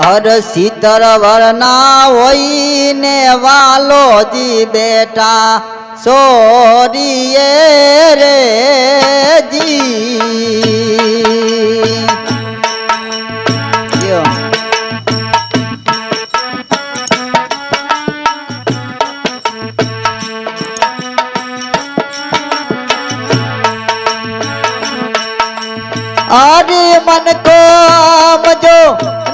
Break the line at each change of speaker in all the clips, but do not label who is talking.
અર સીતર વરના હોય ને વાલો જી બેટા સોરીએ રે જી अरे मन को मजो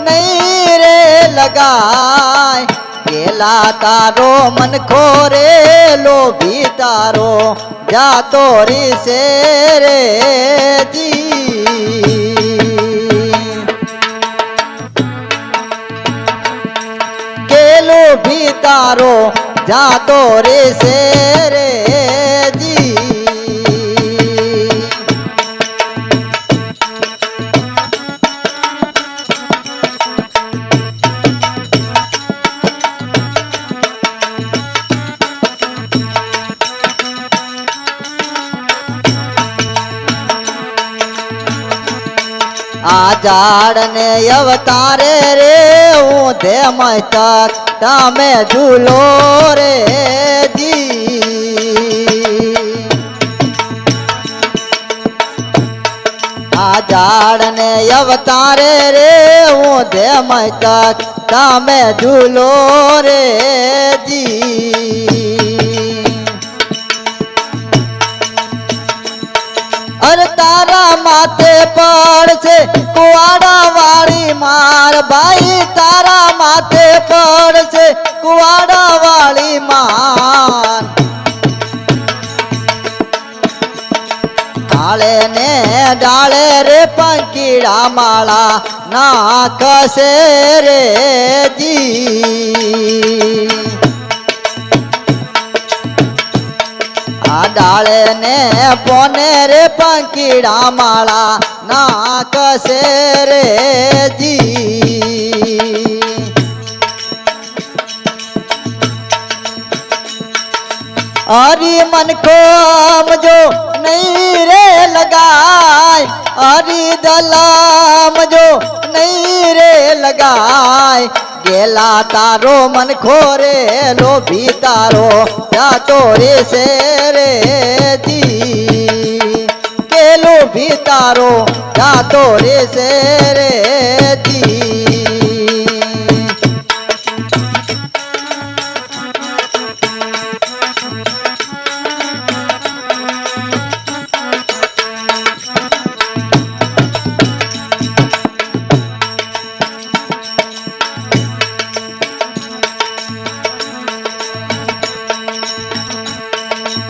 नहीं रे लगाए केला तारो मन खोरे लो भी तारो जातो री से रे जी केलो भी तारो जातो रे से रे जी आजाड़ ने अवतारे रे ऊंधे मस्तक तमे झूलो रे जी आजाड़ ने अवतारे रे ऊंधे मस्तक तमे झूलो रे जी अरे तारा माथे पड़ से कुआड़ा वाली मार भाई तारा माथे पड़ से कुआड़ा वाली मार डाले ने डाले रे पंकीड़ा माला नाक से रे जी डाले ने पोने रे पंकीड़ा माला नाक से रे जी अरे मन को जो नहीं रे लगाए अरे दलाम जो नहीं रे लगाए गेला तारो मन खोरे लो भी तारो या तोरे से रे जी केलो भी तारो या तोरे से रे जी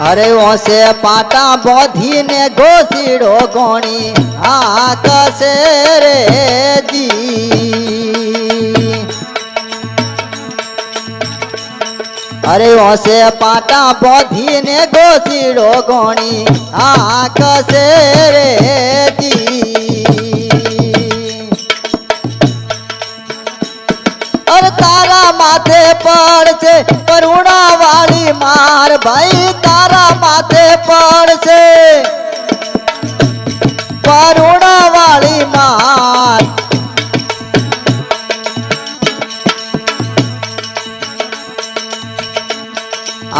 अरे ओसे पाटा बोधी ने घोसीड़ो गोणी आक से रे जी अरे ओसे पाटा बोधी ने घोसीड़ो गोणी आक से रे जी और तारा माथे पड़ से करुणा वाली मार भाई तारा माथे पड़ से करुणा वाली मार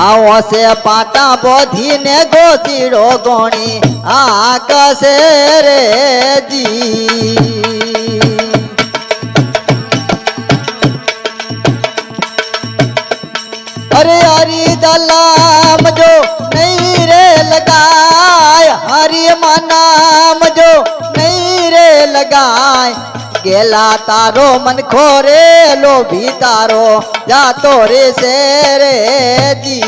आओ से पाटा बोधी ने गोसीड़ो गोणी आक से रे जी अरे हरी दलाम जो नहीं रे लगाए हरी मनाम जो नहीं रे लगाए गेला तारो मन खोरे लो भी तारो जा तोरे से रे जी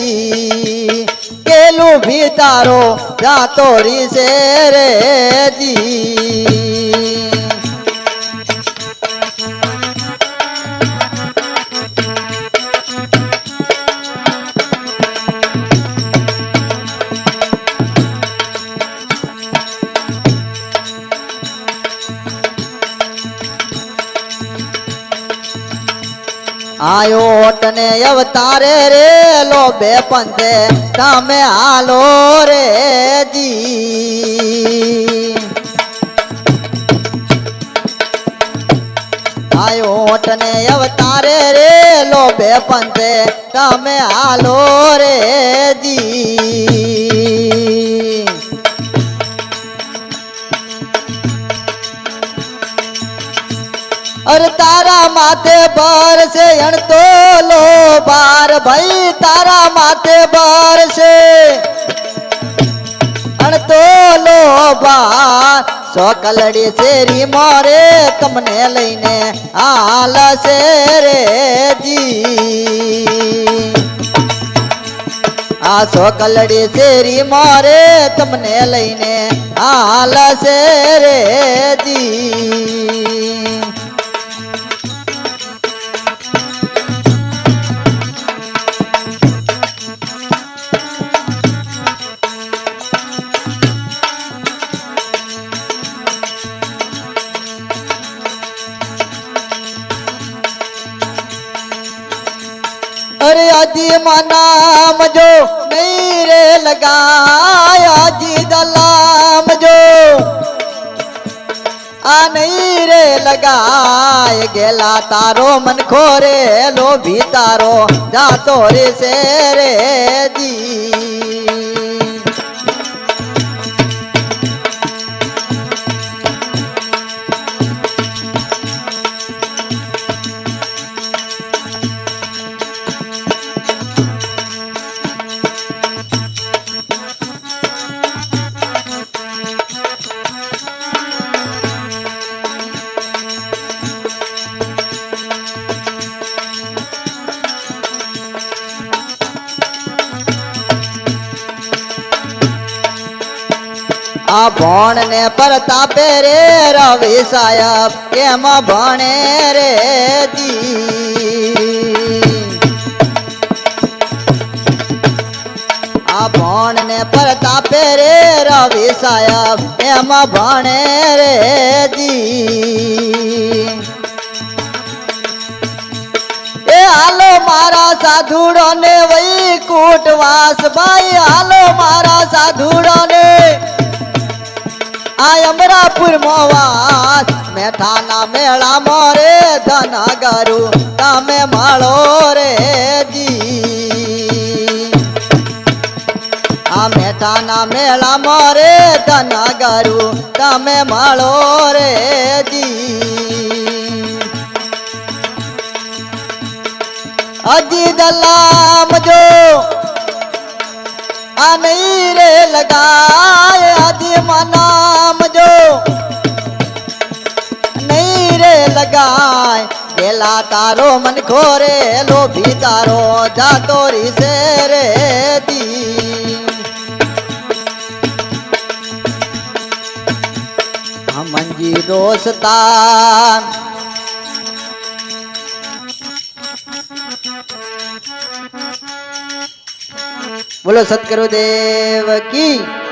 केलू भी तारो जा तोरी से रे जी आयो ओटने अवतारे रे लो बेपंथे तमे हालो रे जी आयो કોટ ને અવતારે રે લોભે પંથે તમે હાલો રે જી અરે તારા માથે બર છે અણતો લો બાર ભાઈ તારા માથે બર છે અણતો લો બાર સોકલડી શેરી મોરે તમને લઈને હાલ છે રે જી આ સોકલડી શેરી મોરે તમને લઈને હાલ છે રે જી अरे अजी मनाम जो नहीं रे लगाया अजी दलाम जो आ नहीं रे लगाए गेला तारो मन खोरे लो भी तारो जातो रे से रे जी आ भण ने प्रतापे रे रवि साहब केम भणे रे दी आ भण ने प्रतापे रे रवि साहब केम भणे रे दी ए हालो मारा साधुड़ो ने वही कूटवास भाई हालो मारा साधुड़ो ने आ अमरापुर मोवास मेठाना मेला मोरे धन गरु तमे मालो रे जी आ मेठाना मेला मोरे धन गरु तमे मालो रे जी अजी दलाम जो आ नहीं रे लगाए आदि मनाम जो नहीं रे लगाए गेला तारो मन खोरे लो भी तारो जातो री से रे दी मंजी दोस्तान बोलो सतगुरुदेव की